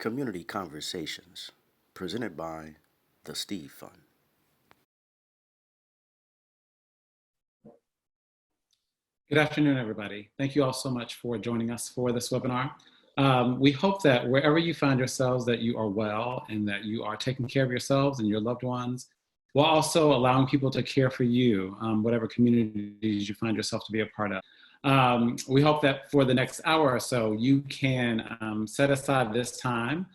Community Conversations, presented by the Steve Fund. Good afternoon, everybody. Thank you all so much for joining us for this webinar. We hope that wherever you find yourselves, that you are well and that you are taking care of yourselves and your loved ones, while also allowing people to care for you, whatever communities you find yourself to be a part of. We hope that for the next hour or so, you can set aside this time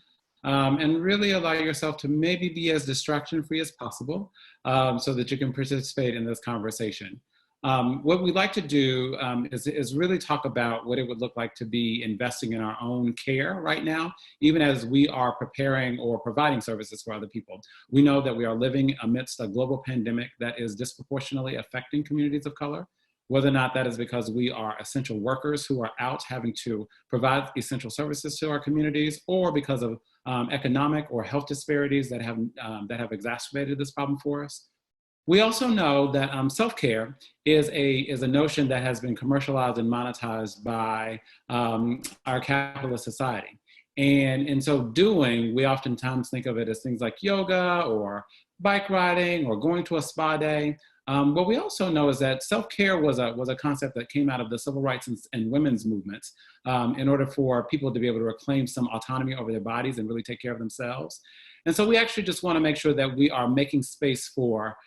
and really allow yourself to maybe be as distraction-free as possible so that you can participate in this conversation. What we'd like to do is really talk about what it would look like to be investing in our own care right now, even as we are preparing or providing services for other people. We know that we are living amidst a global pandemic that is disproportionately affecting communities of color, whether or not that is because we are essential workers who are out having to provide essential services to our communities, or because of economic or health disparities that have exacerbated this problem for us. We also know that self-care is a notion that has been commercialized and monetized by our capitalist society. And in so doing, we oftentimes think of it as things like yoga or bike riding or going to a spa day. What we also know is that self-care was a concept that came out of the civil rights and women's movements in order for people to be able to reclaim some autonomy over their bodies and really take care of themselves. And so we actually just want to make sure that we are making space for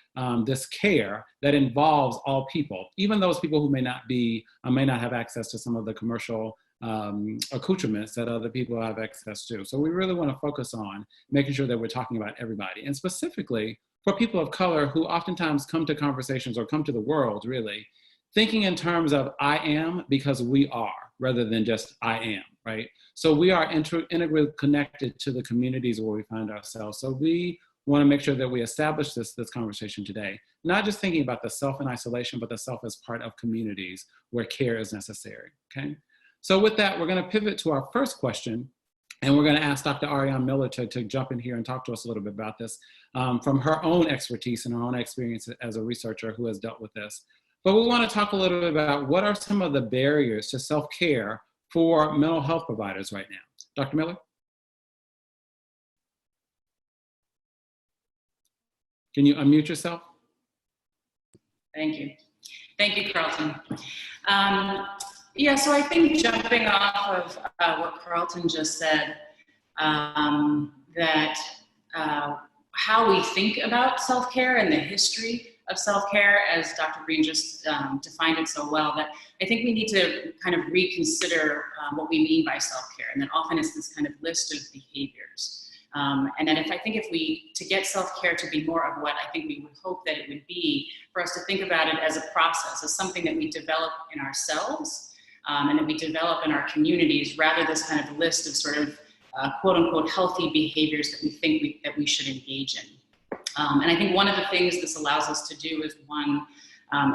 this care that involves all people, even those people who may not have access to some of the commercial accoutrements that other people have access to. So we really want to focus on making sure that we're talking about everybody, and specifically for people of color who oftentimes come to conversations or come to the world really thinking in terms of I am because we are, rather than just I am, right? So we are integrally connected to the communities where we find ourselves. So we want to make sure that we establish this conversation today, not just thinking about the self in isolation, but the self as part of communities where care is necessary, okay? So with that, we're going to pivot to our first question, and we're going to ask Dr. Ariane Miller to jump in here and talk to us a little bit about this from her own expertise and her own experience as a researcher who has dealt with this. But we want to talk a little bit about what are some of the barriers to self-care for mental health providers right now. Dr. Miller? Can you unmute yourself? Thank you. Thank you, Carlton. Yeah, so I think jumping off of what Carlton just said, that how we think about self-care and the history of self-care, as Dr. Green just defined it so well, that I think we need to kind of reconsider what we mean by self-care, and that often it's this kind of list of behaviors. And that to get self-care to be more of what I think we would hope that it would be, for us to think about it as a process, as something that we develop in ourselves, and that we develop in our communities, rather this kind of list of sort of quote unquote healthy behaviors that we think that we should engage in. And I think one of the things this allows us to do is one,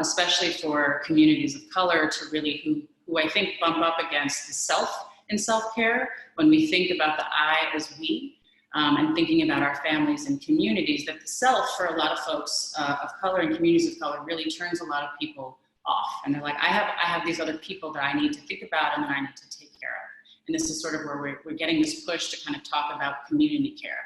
especially for communities of color, to really who I think bump up against the self in self-care when we think about the I as we, and thinking about our families and communities, that the self for a lot of folks of color and communities of color really turns a lot of people off. And they're like, I have these other people that I need to think about and that I need to take care of. And this is sort of where we're getting this push to kind of talk about community care.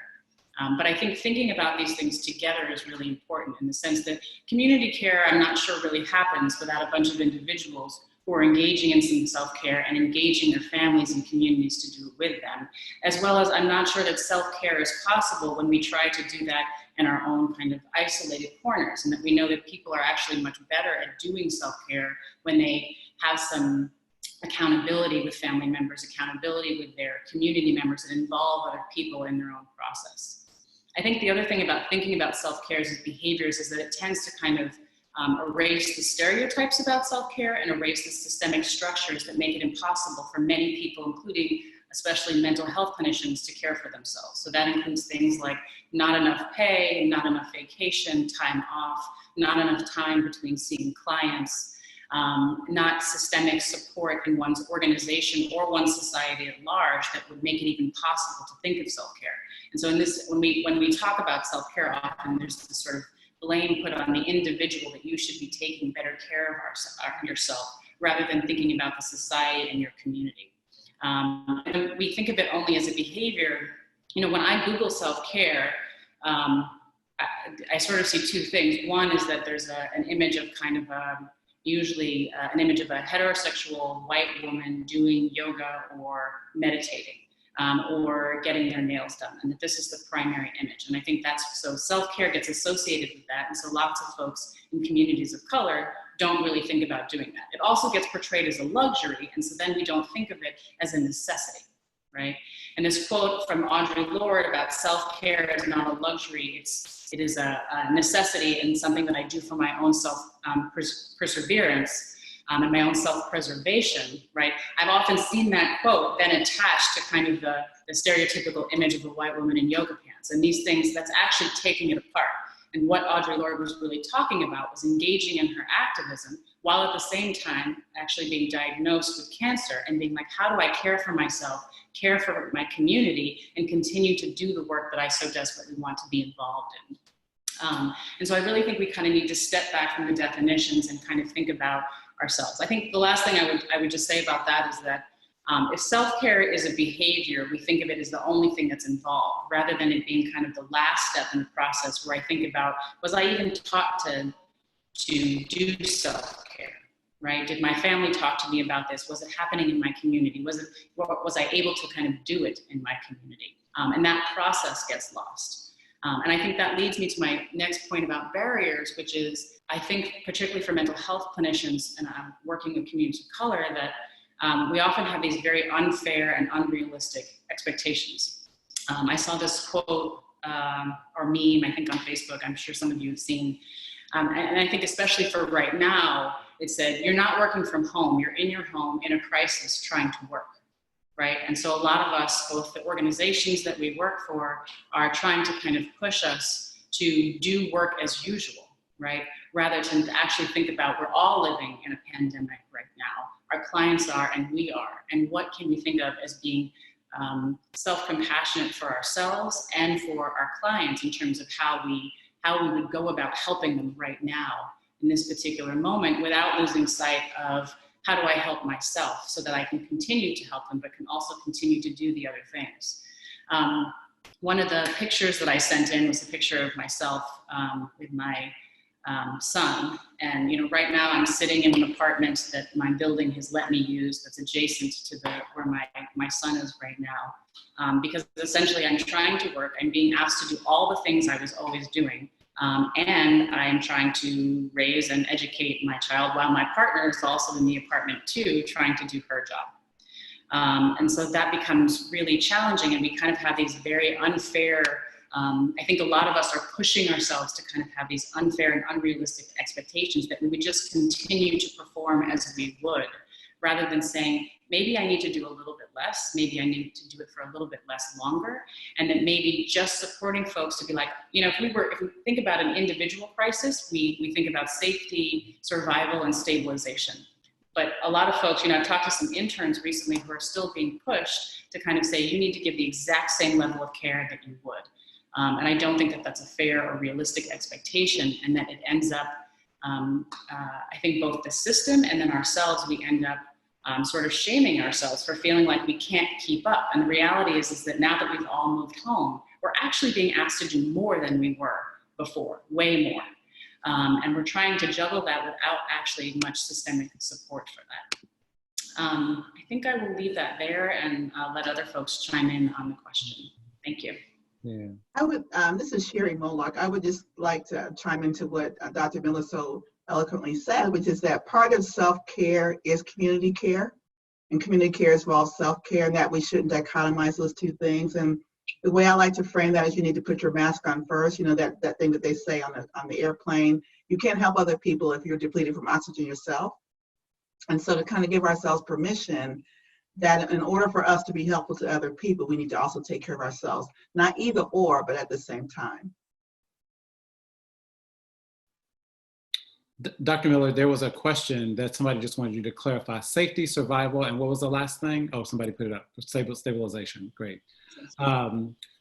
But I think thinking about these things together is really important, in the sense that community care, I'm not sure really happens without a bunch of individuals who are engaging in some self-care and engaging their families and communities to do it with them. As well as I'm not sure that self-care is possible when we try to do that in our own kind of isolated corners, and that we know that people are actually much better at doing self-care when they have some accountability with family members, accountability with their community members, and involve other people in their own process. I think the other thing about thinking about self-care as behaviors is that it tends to kind of erase the stereotypes about self-care and erase the systemic structures that make it impossible for many people, including especially mental health clinicians, to care for themselves. So that includes things like not enough pay, not enough vacation, time off, not enough time between seeing clients, not systemic support in one's organization or one's society at large that would make it even possible to think of self-care. And so in this, when we talk about self-care, often there's this sort of blame put on the individual that you should be taking better care of yourself, rather than thinking about the society and your community. And we think of it only as a behavior. You know, when I Google self-care, I sort of see two things. One is that there's an image of kind of usually an image of a heterosexual white woman doing yoga or meditating, or getting their nails done, and that this is the primary image. And I think that's, so self-care gets associated with that, and so lots of folks in communities of color don't really think about doing that. It also gets portrayed as a luxury, and so then we don't think of it as a necessity, right? And this quote from Audre Lorde about self-care is not a luxury, it is a necessity and something that I do for my own perseverance and my own self-preservation, right? I've often seen that quote then attached to kind of the stereotypical image of a white woman in yoga pants. And these things, that's actually taking it apart. And what Audre Lorde was really talking about was engaging in her activism while at the same time actually being diagnosed with cancer and being like, how do I care for myself, care for my community, and continue to do the work that I so desperately want to be involved in. And so I really think we kind of need to step back from the definitions and kind of think about ourselves. I think the last thing I would just say about that is that if self-care is a behavior, we think of it as the only thing that's involved, rather than it being kind of the last step in the process where I think about, was I even taught to do self-care, right? Did my family talk to me about this? Was it happening in my community? Was I able to kind of do it in my community? And that process gets lost. And I think that leads me to my next point about barriers, which is, I think, particularly for mental health clinicians, and I'm working with communities of color, that we often have these very unfair and unrealistic expectations. I saw this quote or meme, I think on Facebook, I'm sure some of you have seen, and I think especially for right now, it said, you're not working from home, you're in your home in a crisis trying to work. Right? And so a lot of us, both the organizations that we work for, are trying to kind of push us to do work as usual, right? Rather than to actually think about, we're all living in a pandemic right now. Our clients are, and we are. And what can we think of as being self-compassionate for ourselves and for our clients in terms of how we would go about helping them right now in this particular moment without losing sight of, how do I help myself so that I can continue to help them, but can also continue to do the other things? One of the pictures that I sent in was a picture of myself with my son. And right now I'm sitting in an apartment that my building has let me use that's adjacent to where my son is right now. Because essentially I'm trying to work, I'm being asked to do all the things I was always doing. And I'm trying to raise and educate my child while my partner is also in the apartment too, trying to do her job. And so that becomes really challenging, and we kind of have these very unfair, I think a lot of us are pushing ourselves to kind of have these unfair and unrealistic expectations that we would just continue to perform as we would, rather than saying, maybe I need to do a little bit less, maybe I need to do it for a little bit less longer, and then maybe just supporting folks to be like, if we think about an individual crisis, we think about safety, survival, and stabilization. But a lot of folks, I've talked to some interns recently who are still being pushed to kind of say, you need to give the exact same level of care that you would. And I don't think that that's a fair or realistic expectation, and that it ends up, I think both the system and then ourselves, we end up sort of shaming ourselves for feeling like we can't keep up. And the reality is that now that we've all moved home, we're actually being asked to do more than we were before, way more. And we're trying to juggle that without actually much systemic support for that. I think I will leave that there and let other folks chime in on the question. Thank you. Yeah. I would, this is Sherry Moloch. I would just like to chime into what Dr. Miller so eloquently said, which is that part of self-care is community care, and community care is all self-care, and that we shouldn't dichotomize those two things. And the way I like to frame that is, you need to put your mask on first. That thing that they say on the airplane, you can't help other people if you're depleted from oxygen yourself. And so to kind of give ourselves permission that in order for us to be helpful to other people, we need to also take care of ourselves, not either or, but at the same time. Dr. Miller, there was a question that somebody just wanted you to clarify: safety, survival, and what was the last thing? Oh, somebody put it up. Stabilization. Great.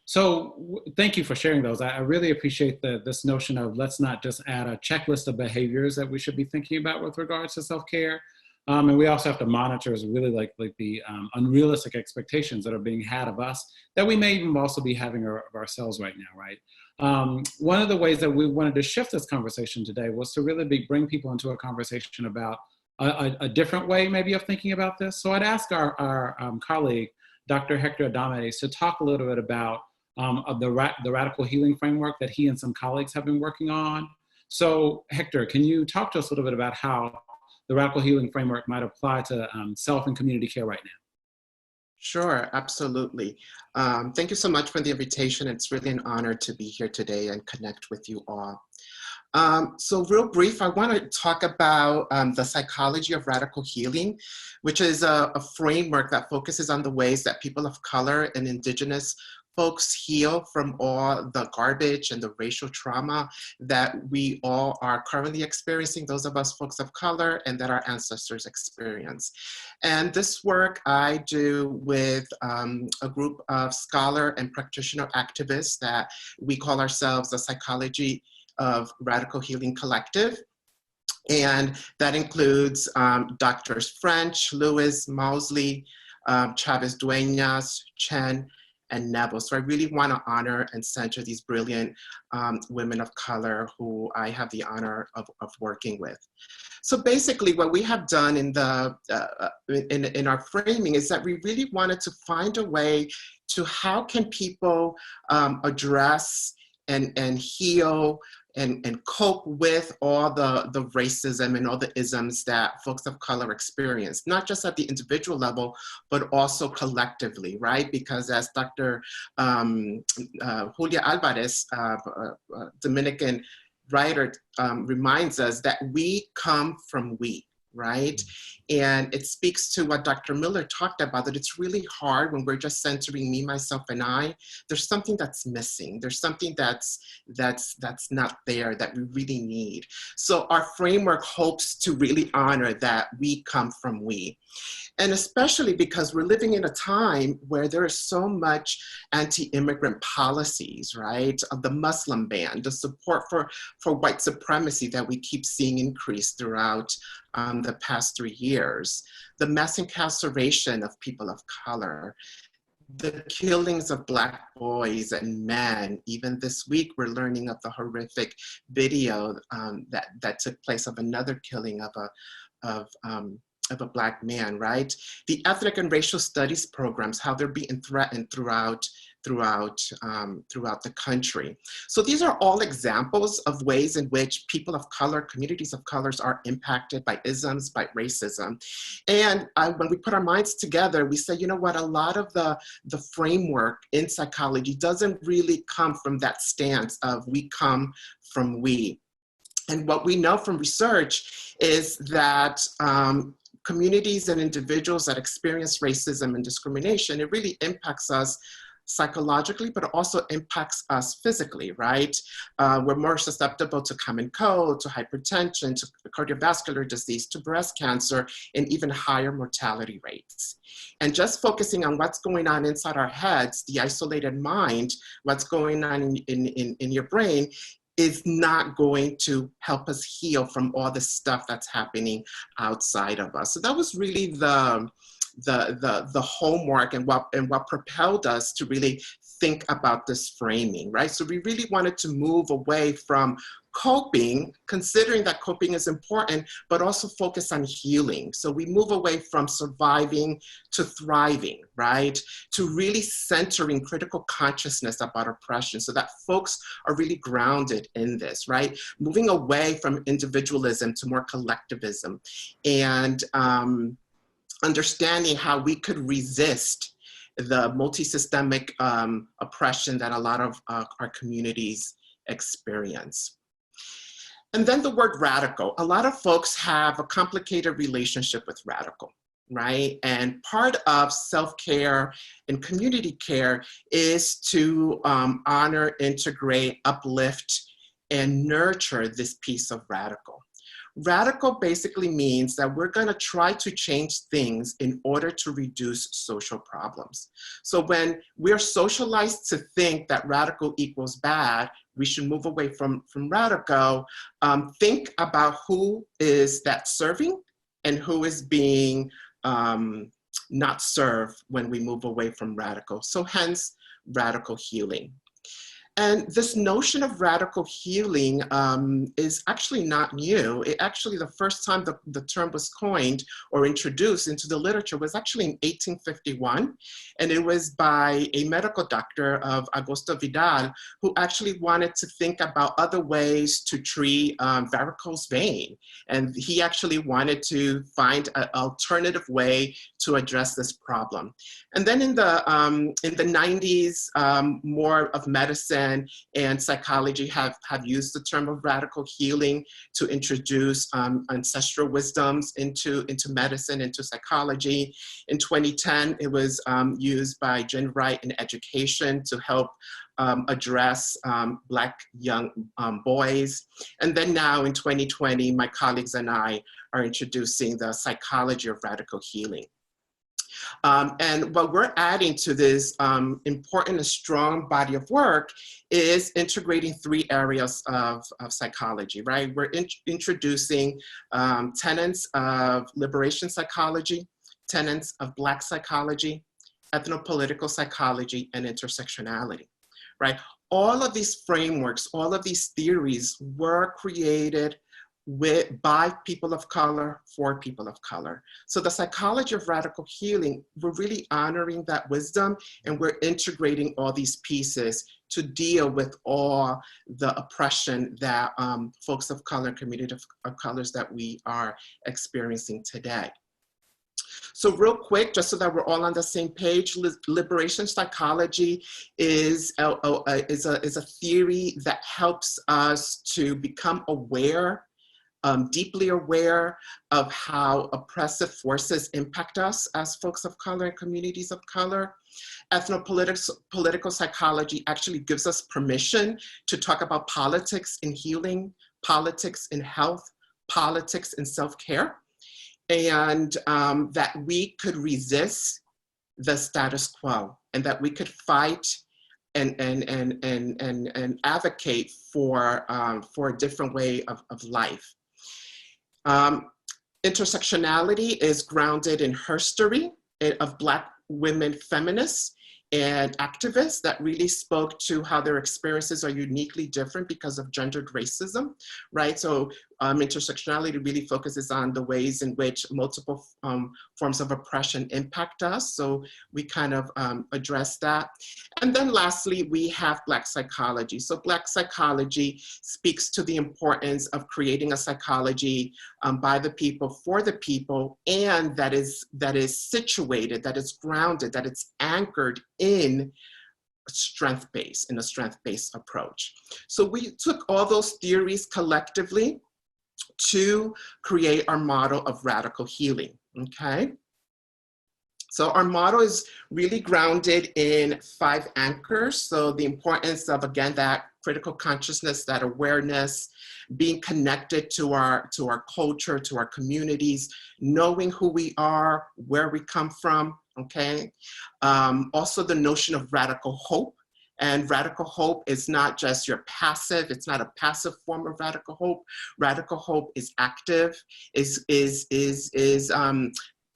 So thank you for sharing those. I really appreciate this notion of, let's not just add a checklist of behaviors that we should be thinking about with regards to self-care, And we also have to monitor is really like the unrealistic expectations that are being had of us that we may even also be having of ourselves right now, right? One of the ways that we wanted to shift this conversation today was to really bring people into a conversation about a different way maybe of thinking about this. So I'd ask our colleague, Dr. Hector Adames, to talk a little bit about the radical healing framework that he and some colleagues have been working on. So Hector, can you talk to us a little bit about how the radical healing framework might apply to self and community care right now? Sure, absolutely. Thank you so much for the invitation. It's really an honor to be here today and connect with you all. So real brief, I want to talk about the psychology of radical healing, which is a framework that focuses on the ways that people of color and indigenous folks heal from all the garbage and the racial trauma that we all are currently experiencing, those of us folks of color, and that our ancestors experienced. And this work I do with a group of scholar and practitioner activists that we call ourselves the Psychology of Radical Healing Collective. And that includes Doctors French, Lewis, Mousley, Chavez Dueñas, Chen, and Neville. So I really want to honor and center these brilliant women of color who I have the honor of working with. So basically what we have done in our framing is that we really wanted to find a way to how can people address and heal and cope with all the racism and all the isms that folks of color experience, not just at the individual level, but also collectively, right? Because as Dr. Julia Alvarez, Dominican writer, reminds us that we come from we, right? And it speaks to what Dr. Miller talked about, that it's really hard when we're just centering me, myself, and I. There's something that's missing. There's something that's not there that we really need. So our framework hopes to really honor that we come from we. And especially because we're living in a time where there is so much anti-immigrant policies, right? The Muslim ban, the support for white supremacy that we keep seeing increase throughout the past 3 years, the mass incarceration of people of color, the killings of Black boys and men. Even this week, we're learning of the horrific video that took place of another killing of a Black man, right? The ethnic and racial studies programs, how they're being threatened throughout the country. So these are all examples of ways in which people of color, communities of colors are impacted by isms, by racism. And when we put our minds together, we say, you know what, a lot of the framework in psychology doesn't really come from that stance of we come from we. And what we know from research is that communities and individuals that experience racism and discrimination, it really impacts us psychologically, but it also impacts us physically, right? We're more susceptible to common cold, to hypertension, to cardiovascular disease, to breast cancer, and even higher mortality rates. And just focusing on what's going on inside our heads, the isolated mind, what's going on in your brain, is not going to help us heal from all the stuff that's happening outside of us. So that was really the homework and what propelled us to really think about this framing, right? So we really wanted to move away from coping, considering that coping is important, but also focus on healing. So we move away from surviving to thriving, right? To really centering critical consciousness about oppression so that folks are really grounded in this, right? Moving away from individualism to more collectivism and understanding how we could resist the multi-systemic oppression that a lot of our communities experience. And then the word radical. A lot of folks have a complicated relationship with radical, right? And part of self-care and community care is to honor, integrate, uplift, and nurture this piece of radical. Radical basically means that we're going to try to change things in order to reduce social problems. So when we're socialized to think that radical equals bad, we should move away from radical. Think about who is that serving and who is being not served when we move away from radical. So hence radical healing. And this notion of radical healing is actually not new. It actually, the first time the term was coined or introduced into the literature was actually in 1851. And it was by a medical doctor of Augusto Vidal, who actually wanted to think about other ways to treat varicose vein. And he actually wanted to find an alternative way to address this problem. And then in the 90s, more of medicine and psychology have used the term of radical healing to introduce ancestral wisdoms into medicine, into psychology. In 2010, it was used by Jen Wright in education to help address Black young boys. And then now in 2020, my colleagues and I are introducing the psychology of radical healing. And what we're adding to this important and strong body of work is integrating 3 areas of psychology, right? We're introducing tenets of liberation psychology, tenets of Black psychology, ethnopolitical psychology, and intersectionality, right? All of these frameworks, all of these theories were created by people of color, for people of color. So the psychology of radical healing, we're really honoring that wisdom, and we're integrating all these pieces to deal with all the oppression that folks of color, community of colors that we are experiencing today. So real quick, just so that we're all on the same page, liberation psychology is a theory that helps us to become aware, deeply aware of how oppressive forces impact us as folks of color and communities of color. Ethnopolitical psychology actually gives us permission to talk about politics in healing, politics in health, politics in self-care, and that we could resist the status quo, and that we could fight and advocate for a different way of life. Intersectionality is grounded in herstory of Black women feminists and activists that really spoke to how their experiences are uniquely different because of gendered racism, right? So intersectionality really focuses on the ways in which multiple forms of oppression impact us. So we kind of address that. And then lastly, we have Black psychology. So Black psychology speaks to the importance of creating a psychology by the people, for the people, and that is situated, that is grounded, that it's anchored in a strength-based approach. So we took all those theories collectively to create our model of radical healing, okay? So our model is really grounded in 5 anchors. So the importance of, again, that critical consciousness, that awareness, being connected to our culture, to our communities, knowing who we are, where we come from, okay? Also the notion of radical hope. And radical hope is not just your passive, it's not a passive form of radical hope. Radical hope is active,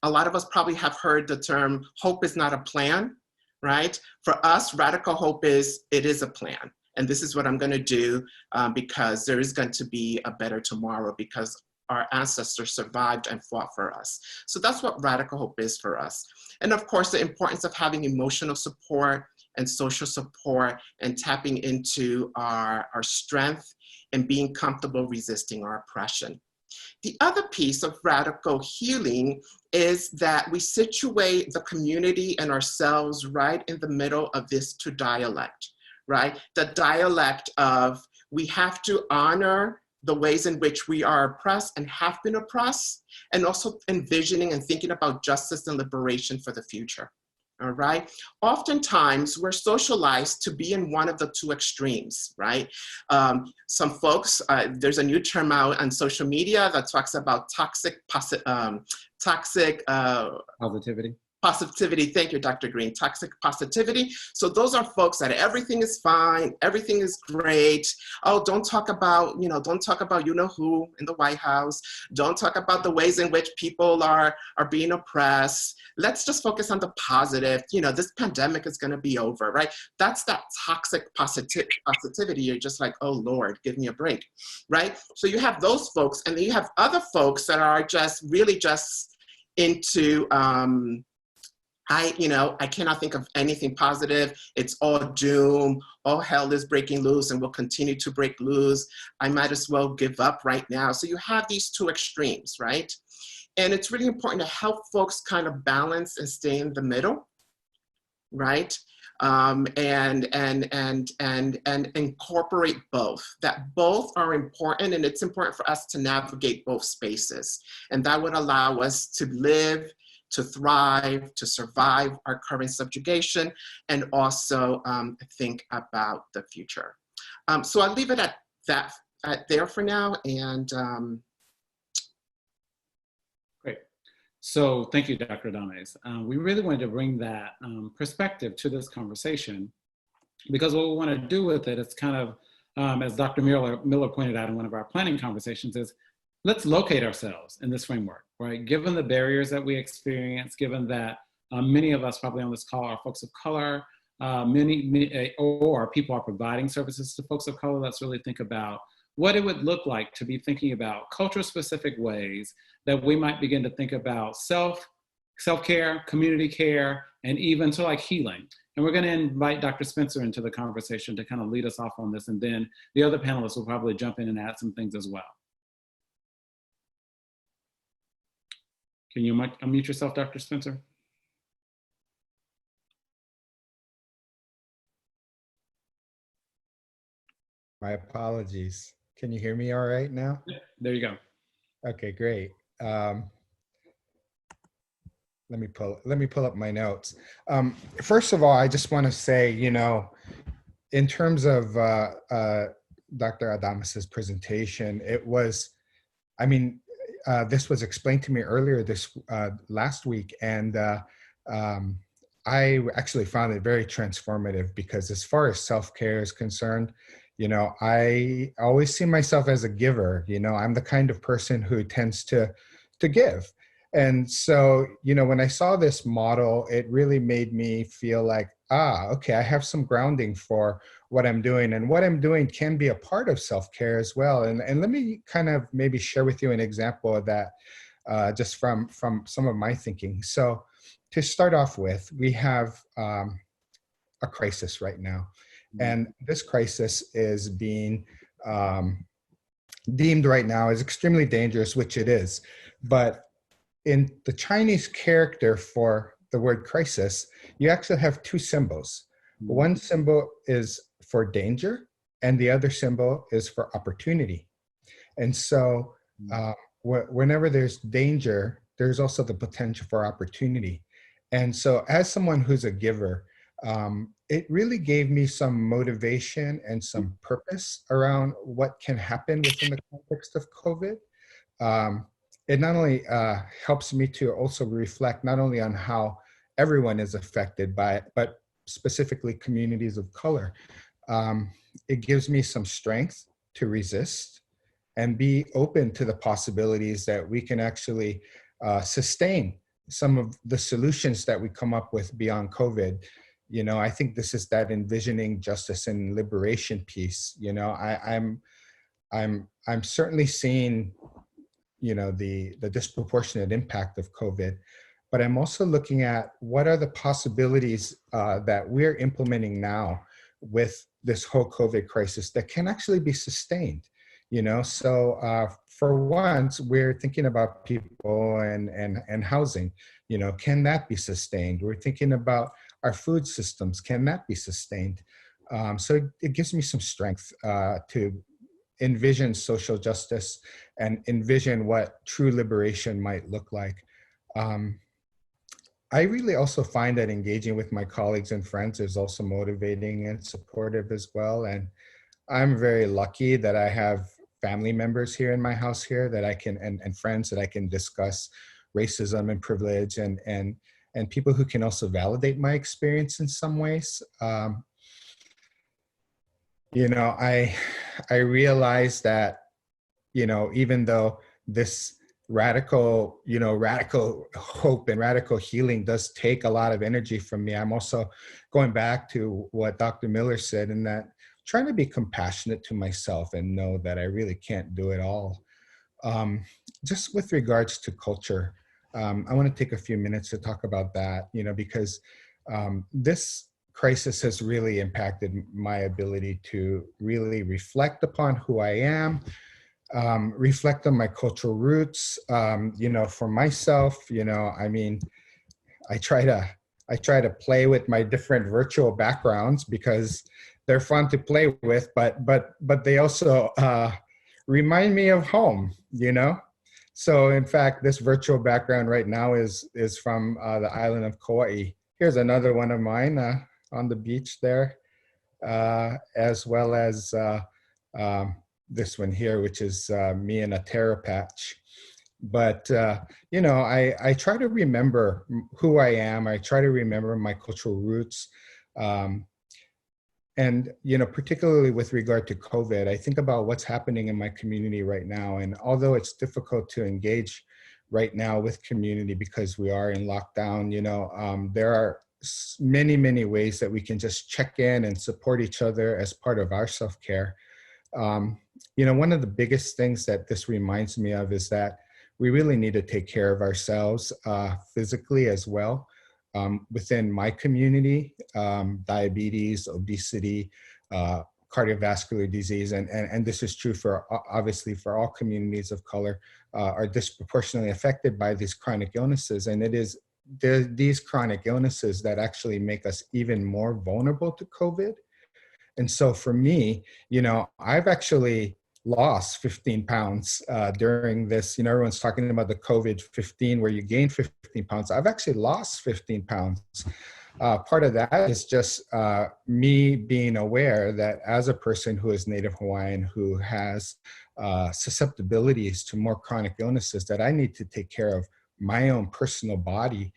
a lot of us probably have heard the term, hope is not a plan, right? For us, radical hope is, it is a plan. And this is what I'm gonna do because there is going to be a better tomorrow because our ancestors survived and fought for us. So that's what radical hope is for us. And of course, the importance of having emotional support and social support and tapping into our strength and being comfortable resisting our oppression. The other piece of radical healing is that we situate the community and ourselves right in the middle of this 2 dialect, right? The dialect of we have to honor the ways in which we are oppressed and have been oppressed, and also envisioning and thinking about justice and liberation for the future. All right. Oftentimes, we're socialized to be in one of the 2 extremes, right? Some folks, there's a new term out on social media that talks about toxic positivity. positivity. Thank you, Dr. Green. Toxic positivity. So those are folks that everything is fine, everything is great. Oh, don't talk about you know who in the White House. Don't talk about the ways in which people are being oppressed. Let's just focus on the positive. This pandemic is going to be over, right? That's that toxic positivity. You're just like, oh Lord, give me a break, right? So you have those folks, and then you have other folks that are just really just into I cannot think of anything positive. It's all doom. All hell is breaking loose and will continue to break loose. I might as well give up right now. So you have these two extremes, right? And it's really important to help folks kind of balance and stay in the middle, right? And incorporate both. That both are important, and it's important for us to navigate both spaces. And that would allow us to live, to thrive, to survive our current subjugation, and also think about the future. So I'll leave it at that there for now. And Great. So thank you, Dr. Adames. We really wanted to bring that perspective to this conversation, because what we want to do with it is kind of, as Dr. Miller pointed out in one of our planning conversations, is let's locate ourselves in this framework, right? Given the barriers that we experience, given that many of us probably on this call are folks of color, many or people are providing services to folks of color, let's really think about what it would look like to be thinking about culture-specific ways that we might begin to think about self-care, community care, and even to like healing. And we're going to invite Dr. Spencer into the conversation to kind of lead us off on this, and then the other panelists will probably jump in and add some things as well. Can you unmute yourself, Dr. Spencer? My apologies. Can you hear me all right now? There you go. Okay, great. Let me pull up my notes. First of all, I just want to say, in terms of Dr. Adames's presentation, it was, this was explained to me earlier this last week, and I actually found it very transformative, because as far as self-care is concerned, I always see myself as a giver. I'm the kind of person who tends to give. And so, when I saw this model, it really made me feel like, okay, I have some grounding for what I'm doing, and what I'm doing can be a part of self-care as well. And let me kind of maybe share with you an example of that, just from some of my thinking. So to start off with, we have a crisis right now. And this crisis is being deemed right now as extremely dangerous, which it is. But in the Chinese character for the word crisis, you actually have two symbols. One symbol is for danger, and the other symbol is for opportunity. And so whenever there's danger, there's also the potential for opportunity. And so as someone who's a giver, it really gave me some motivation and some purpose around what can happen within the context of COVID. It not only helps me to also reflect not only on how everyone is affected by it, but specifically communities of color. It gives me some strength to resist and be open to the possibilities that we can actually sustain some of the solutions that we come up with beyond COVID. I think this is that envisioning justice and liberation piece. I'm certainly seeing, the disproportionate impact of COVID, but I'm also looking at what are the possibilities that we're implementing now with this whole COVID crisis that can actually be sustained. So for once, we're thinking about people and housing. Can that be sustained? We're thinking about our food systems. Can that be sustained? So it gives me some strength to envision social justice and envision what true liberation might look like. I really also find that engaging with my colleagues and friends is also motivating and supportive as well. And I'm very lucky that I have family members here in my house here that I can, and friends that I can discuss racism and privilege and and people who can also validate my experience in some ways. You know, I realize that, you know, even though this radical hope and radical healing does take a lot of energy from me, I'm also going back to what Dr. Miller said, in that trying to be compassionate to myself and know that I really can't do it all. Just with regards to culture, I want to take a few minutes to talk about that, you know, because this crisis has really impacted my ability to really reflect upon who I am, reflect on my cultural roots. You know, for myself, you know, I mean, I try to play with my different virtual backgrounds because they're fun to play with, but they also remind me of home, you know? So in fact, this virtual background right now is from the island of Kauai. Here's another one of mine on the beach there, as well as this one here, which is me in a taro patch. But, you know, I try to remember who I am. I try to remember my cultural roots. And, you know, particularly with regard to COVID, I think about what's happening in my community right now. And although it's difficult to engage right now with community because we are in lockdown, you know, there are many, many ways that we can just check in and support each other as part of our self-care. You know, one of the biggest things that this reminds me of is that we really need to take care of ourselves physically as well. Within my community, diabetes, obesity, cardiovascular disease, and this is true for obviously for all communities of color, are disproportionately affected by these chronic illnesses. And it is these chronic illnesses that actually make us even more vulnerable to COVID. And so for me, you know, I've actually lost 15 pounds during this. You know, everyone's talking about the COVID-15 where you gain 15 pounds. I've actually lost 15 pounds. Part of that is just me being aware that as a person who is Native Hawaiian, who has susceptibilities to more chronic illnesses, that I need to take care of my own personal body.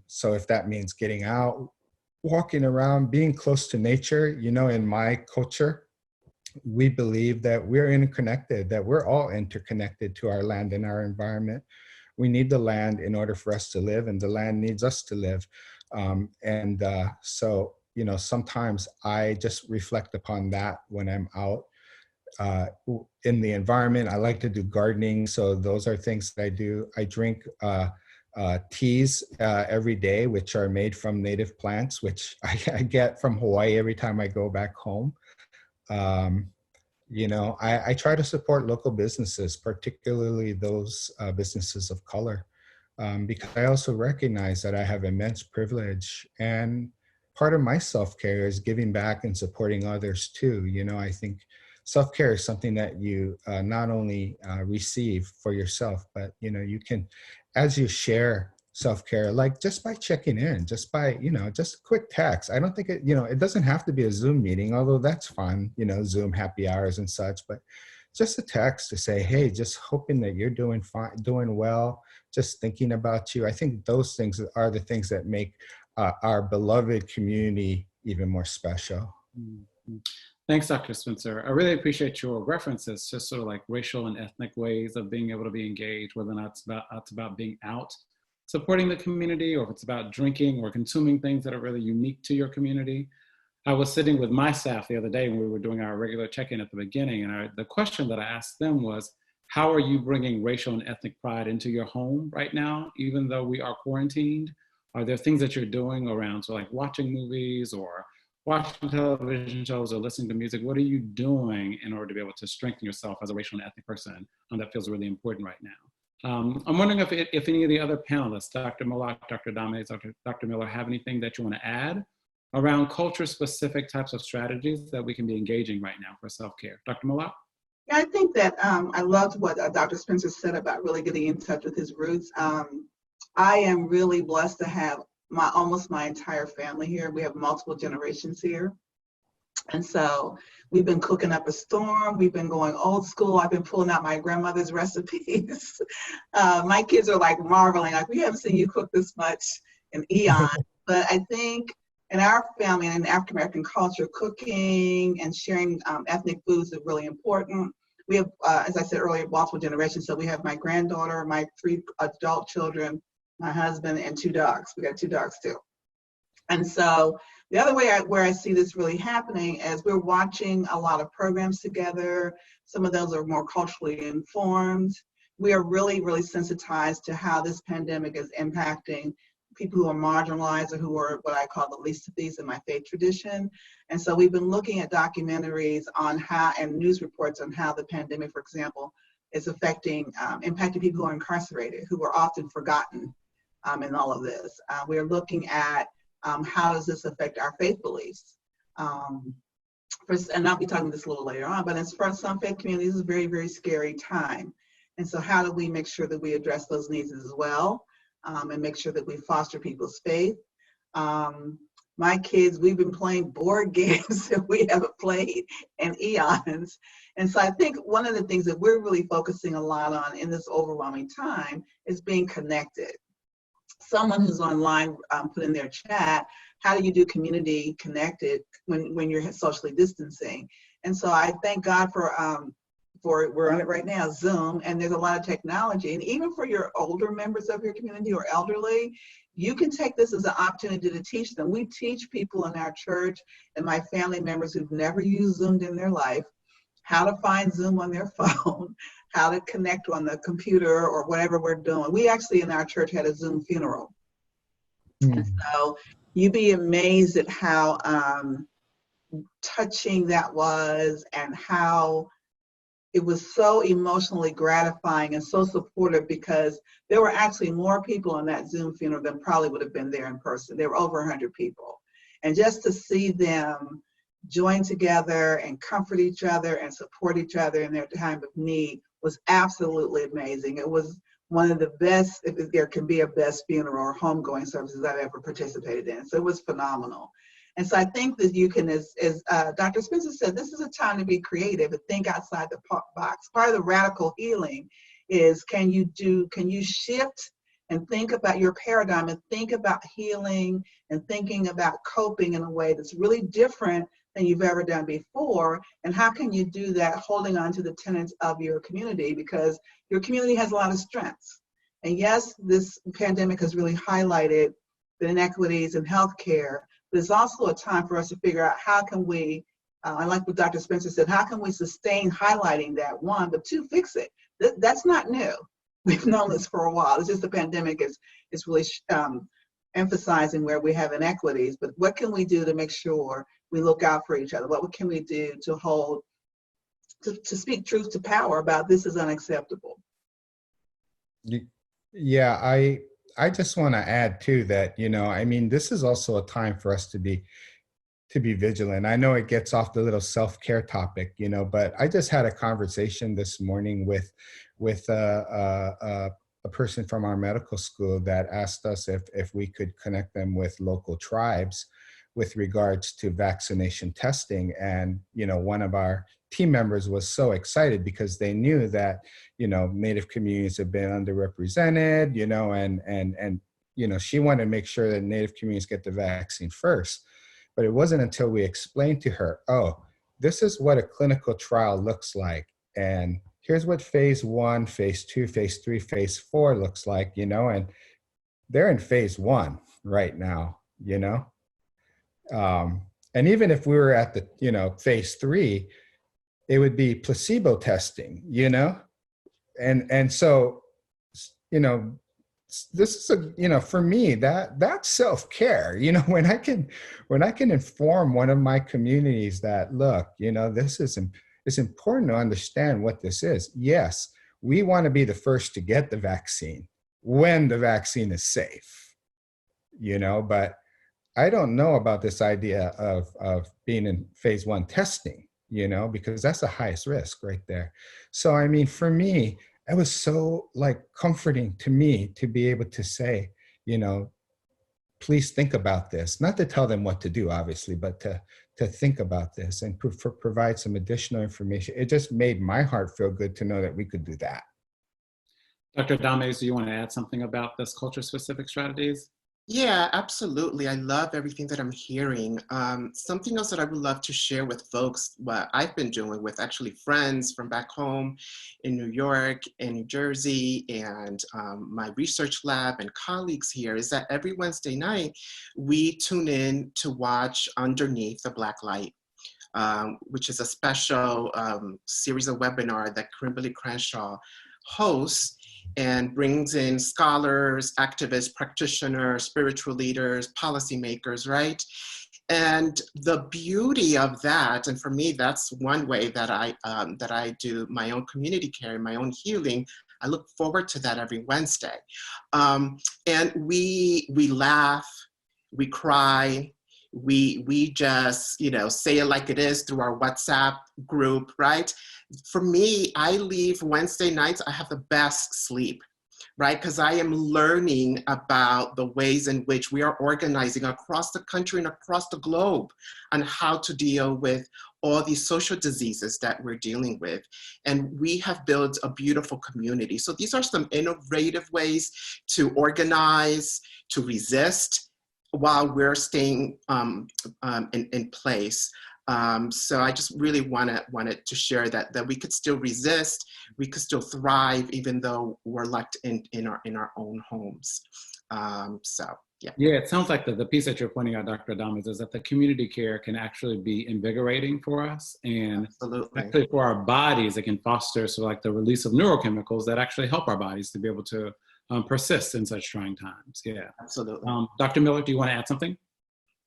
So if that means getting out, walking around, being close to nature, you know, in my culture, we believe that we're interconnected, that we're all interconnected to our land and our environment. We need the land in order for us to live, and the land needs us to live. So, you know, sometimes I just reflect upon that when I'm out in the environment. I like to do gardening, so those are things that I do. I drink teas every day, which are made from native plants, which I get from Hawaii every time I go back home. You know, I try to support local businesses, particularly those businesses of color, because I also recognize that I have immense privilege, and part of my self-care is giving back and supporting others too. You know, I think self-care is something that you not only receive for yourself, but, you know, you can, as you share self-care, like just by checking in, just by, you know, just a quick text. I don't think it, you know, it doesn't have to be a Zoom meeting, although that's fun, you know, Zoom happy hours and such, but just a text to say, hey, just hoping that you're doing fine, doing well, just thinking about you. I think those things are the things that make our beloved community even more special. Mm-hmm. Thanks, Dr. Spencer. I really appreciate your references to sort of like racial and ethnic ways of being able to be engaged, whether or not it's about being out, supporting the community, or if it's about drinking or consuming things that are really unique to your community. I was sitting with my staff the other day when we were doing our regular check-in at the beginning, and the question that I asked them was, how are you bringing racial and ethnic pride into your home right now, even though we are quarantined? Are there things that you're doing around, so like watching movies or watching television shows or listening to music? What are you doing in order to be able to strengthen yourself as a racial and ethnic person? That feels really important right now. I'm wondering if any of the other panelists, Dr. Moloch, Dr. Dame, Dr. Miller, have anything that you want to add around culture-specific types of strategies that we can be engaging right now for self-care. Dr. Moloch? Yeah, I think that I loved what Dr. Spencer said about really getting in touch with his roots. I am really blessed to have almost my entire family here. We have multiple generations here. And so we've been cooking up a storm. We've been going old school. I've been pulling out my grandmother's recipes. My kids are like marveling, like, we haven't seen you cook this much and eons. But I think in our family and in African American culture, cooking and sharing ethnic foods is really important. We have, as I said earlier, multiple generations. So we have my granddaughter, my 3 adult children, my husband, and 2 dogs. We got 2 dogs too. And so the other way where I see this really happening is we're watching a lot of programs together. Some of those are more culturally informed. We are really, really sensitized to how this pandemic is impacting people who are marginalized or who are what I call the least of these in my faith tradition. And so we've been looking at documentaries on how, and news reports on how the pandemic, for example, is affecting, impacting people who are incarcerated, who are often forgotten in all of this. We're looking at how does this affect our faith beliefs? And I'll be talking this a little later on, but as for some faith communities, it's a very, very scary time. And so how do we make sure that we address those needs as well, and make sure that we foster people's faith? My kids, we've been playing board games that we haven't played in eons. And so I think one of the things that we're really focusing a lot on in this overwhelming time is being connected. Someone who's online put in their chat, how do you do community connected when you're socially distancing? And so I thank God for we're on it right now, Zoom, and there's a lot of technology. And even for your older members of your community or elderly, you can take this as an opportunity to teach them. We teach people in our church and my family members who've never used Zoom in their life how to find Zoom on their phone, how to connect on the computer or whatever we're doing. We actually in our church had a Zoom funeral. And so you'd be amazed at how touching that was and how it was so emotionally gratifying and so supportive, because there were actually more people in that Zoom funeral than probably would have been there in person. There were over 100 people. And just to see them join together and comfort each other and support each other in their time of need was absolutely amazing. It was one of the best, if there can be a best funeral or homegoing services I've ever participated in. So it was phenomenal. And so I think that you can, as Dr. Spencer said, this is a time to be creative and think outside the box. Part of the radical healing is can you shift and think about your paradigm and think about healing and thinking about coping in a way that's really different than you've ever done before. And how can you do that holding on to the tenets of your community, because your community has a lot of strengths. And yes, this pandemic has really highlighted the inequities in healthcare, but it's also a time for us to figure out how can we, I like what Dr. Spencer said, how can we sustain highlighting that, one, but two, fix it. That's not new. We've known this for a while. It's just the pandemic is really emphasizing where we have inequities, but what can we do to make sure we look out for each other? What can we do to speak truth to power about this is unacceptable? Yeah, I just want to add too that, this is also a time for us to be vigilant. I know it gets off the little self-care topic, but I just had a conversation this morning with a person from our medical school that asked us if we could connect them with local tribes with regards to vaccination testing. And, one of our team members was so excited because they knew that, Native communities have been underrepresented, and she wanted to make sure that Native communities get the vaccine first. But it wasn't until we explained to her, oh, this is what a clinical trial looks like. And here's what phase 1, phase 2, phase 3, phase 4 looks like, and they're in phase 1 right now, and even if we were at the, phase 3, it would be placebo testing, and so, this is for me, that's self-care, when I can inform one of my communities that, look, it's important to understand what this is. Yes, we want to be the first to get the vaccine when the vaccine is safe, but I don't know about this idea of being in phase 1 testing, because that's the highest risk right there. So, for me, it was so comforting to me to be able to say, please think about this, not to tell them what to do, obviously, but to think about this and provide some additional information. It just made my heart feel good to know that we could do that. Dr. Dames, do you want to add something about this culture-specific strategies? Yeah, absolutely. I love everything that I'm hearing. Something else that I would love to share with folks, what I've been doing with actually friends from back home in New York and New Jersey, and my research lab and colleagues here, is that every Wednesday night, we tune in to watch Underneath the Black Light, which is a special series of webinar that Kimberly Crenshaw hosts and brings in scholars, activists, practitioners, spiritual leaders, policymakers, right? And the beauty of that, and for me, that's one way that I do my own community care, my own healing. I look forward to that every Wednesday, and we laugh, we cry, we just say it like it is through our WhatsApp group, right? For me, I leave Wednesday nights, I have the best sleep, right? Because I am learning about the ways in which we are organizing across the country and across the globe on how to deal with all these social diseases that we're dealing with. And we have built a beautiful community. So these are some innovative ways to organize, to resist, while we're staying in place. So I just really wanted to share that we could still resist, we could still thrive, even though we're locked in our own homes. So yeah. Yeah, it sounds like the piece that you're pointing out, Dr. Adamas, is that the community care can actually be invigorating for us, and Absolutely. actually for our bodies, it can foster like the release of neurochemicals that actually help our bodies to be able to persist in such trying times. Yeah. Absolutely. Dr. Miller, do you want to add something?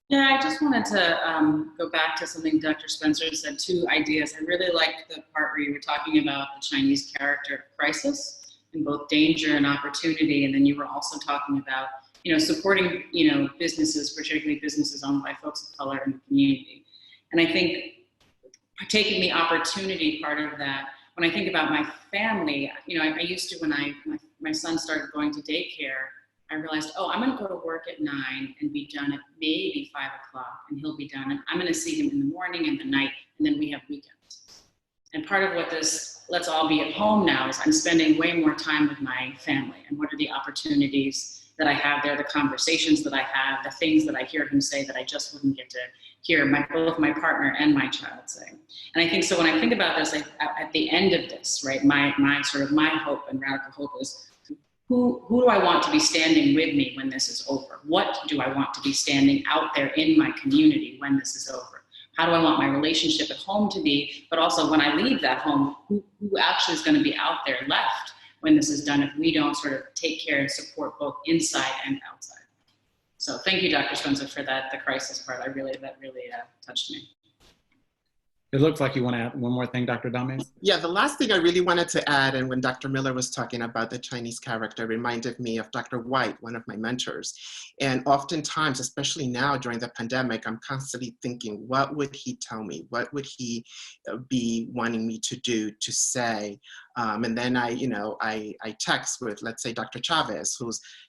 Yeah, I just wanted to go back to something Dr. Spencer said, two ideas. I really liked the part where you were talking about the Chinese character crisis and both danger and opportunity. And then you were also talking about, supporting, businesses, particularly businesses owned by folks of color in the community. And I think taking the opportunity part of that, when I think about my family, I used to, when my son started going to daycare, I realized, I'm going to go to work at 9 and be done at maybe 5 o'clock, and he'll be done. And I'm going to see him in the morning and the night, and then we have weekends. And part of what this let's all be at home now is I'm spending way more time with my family. And what are the opportunities that I have there, the conversations that I have, the things that I hear him say that I just wouldn't get to hear both my partner and my child say. And I think, so when I think about this, at the end of this, right, my hope and radical hope is, who do I want to be standing with me when this is over? What do I want to be standing out there in my community when this is over? How do I want my relationship at home to be? But also when I leave that home, who actually is going to be out there left when this is done if we don't sort of take care and support both inside and outside? So thank you, Dr. Spencer, for that, the crisis part. That really touched me. It looks like you want to add one more thing, Dr. Dames? Yeah, the last thing I really wanted to add, and when Dr. Miller was talking about the Chinese character, reminded me of Dr. White, one of my mentors. And oftentimes, especially now during the pandemic, I'm constantly thinking, what would he tell me? What would he be wanting me to do, to say? And then I text with, let's say, Dr. Chavez,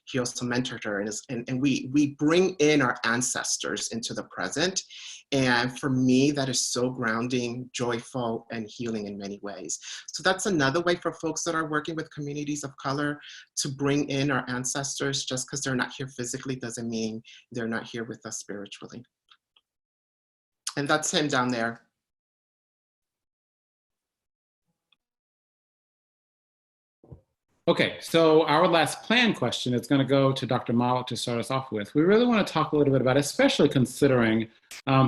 he also mentored her, and we bring in our ancestors into the present. And for me, that is so grounding, joyful, and healing in many ways. So that's another way for folks that are working with communities of color to bring in our ancestors. Just because they're not here physically doesn't mean they're not here with us spiritually. And that's him down there. Okay, so our last planned question is going to go to Dr. Malik to start us off with. We really want to talk a little bit about, especially considering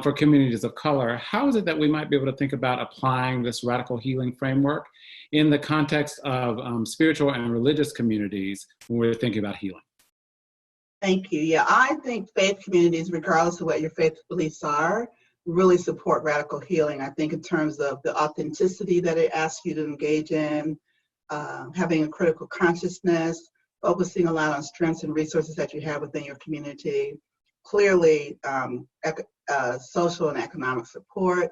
for communities of color, how is it that we might be able to think about applying this radical healing framework in the context of spiritual and religious communities when we're thinking about healing? Thank you. Yeah, I think faith communities, regardless of what your faith beliefs are, really support radical healing. I think in terms of the authenticity that it asks you to engage in, having a critical consciousness, focusing a lot on strengths and resources that you have within your community, clearly social and economic support,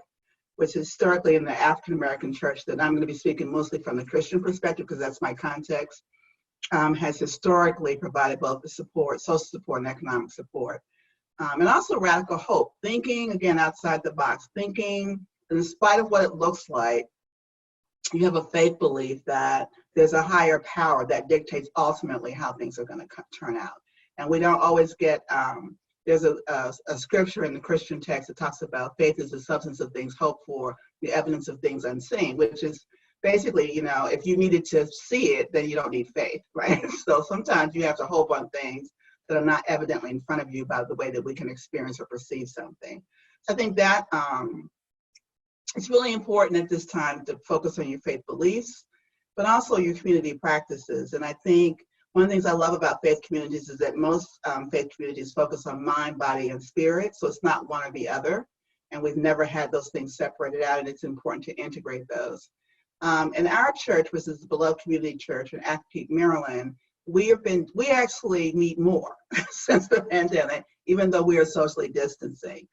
which historically in the African American church, that I'm going to be speaking mostly from the Christian perspective because that's my context, has historically provided both the support, social support and economic support. And also radical hope, thinking, again, outside the box, thinking, in spite of what it looks like, you have a faith belief that there's a higher power that dictates ultimately how things are going to turn out. And we don't always get, there's a scripture in the Christian text that talks about faith is the substance of things hoped for, the evidence of things unseen, which is basically, you know, if you needed to see it, then you don't need faith, right? So sometimes you have to hope on things that are not evidently in front of you by the way that we can experience or perceive something. So I think that it's really important at this time to focus on your faith beliefs, but also your community practices. And I think one of the things I love about faith communities is that most faith communities focus on mind, body, and spirit. So it's not one or the other. And we've never had those things separated out, and it's important to integrate those. In our church, which is the Beloved Community Church in Acton, Maryland, we actually meet more since the pandemic, even though we are socially distancing.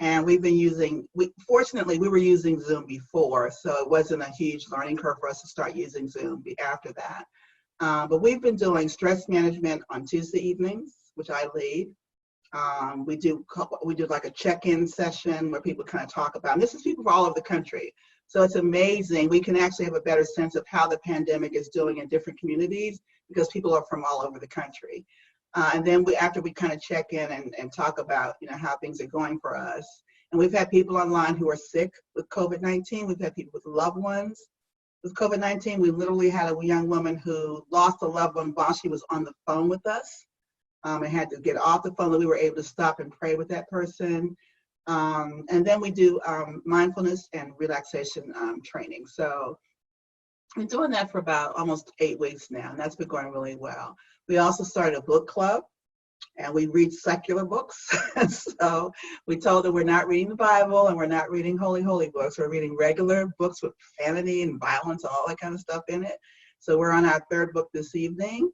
And we've been using, fortunately, we were using Zoom before, so it wasn't a huge learning curve for us to start using Zoom after that. But we've been doing stress management on Tuesday evenings, which I lead. We do like a check-in session where people kind of talk about, and this is people from all over the country. So it's amazing. We can actually have a better sense of how the pandemic is doing in different communities because people are from all over the country. And then after we kind of check in and talk about, you know, how things are going for us. And we've had people online who are sick with COVID-19. We've had people with loved ones with COVID-19. We literally had a young woman who lost a loved one while she was on the phone with us and had to get off the phone. And we were able to stop and pray with that person. And then we do mindfulness and relaxation training. So we're doing that for about almost 8 weeks now, and that's been going really well. We also started a book club, and we read secular books. So we told them we're not reading the Bible and we're not reading holy books. We're reading regular books with profanity and violence and all that kind of stuff in it. So we're on our 3rd book this evening.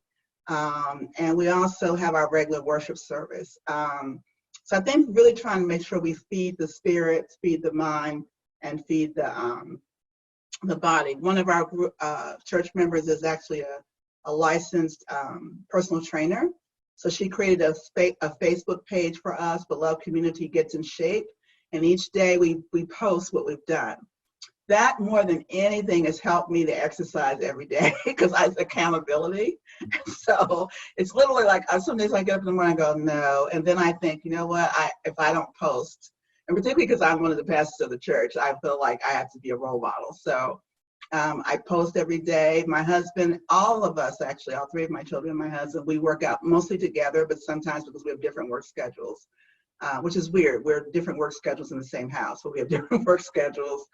And we also have our regular worship service. So I think really trying to make sure we feed the spirit, feed the mind, and feed the body. One of our church members is actually a licensed personal trainer. So she created a Facebook page for us, Beloved Community Gets in Shape. And each day we post what we've done. That more than anything has helped me to exercise every day because it's accountability. So it's literally like some days I get up in the morning and go, no. And then I think, you know what, if I don't post, and particularly because I'm one of the pastors of the church, I feel like I have to be a role model. So I post every day. My husband, all of us actually, all 3 of my children and my husband, we work out mostly together, but sometimes because we have different work schedules, which is weird. We're different work schedules in the same house, but we have different work schedules.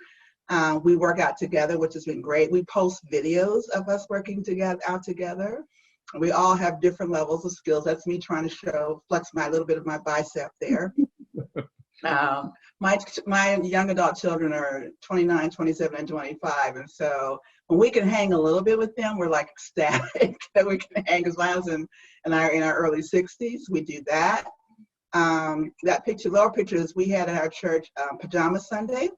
We work out together, which has been great. We post videos of us working out together. We all have different levels of skills. That's me trying to flex a little bit of my bicep there. My young adult children are 29, 27, and 25. And so when we can hang a little bit with them, we're like ecstatic that we can hang, because my husband and I are in our early 60s. We do that. That picture, lower pictures, we had at our church Pajama Sunday,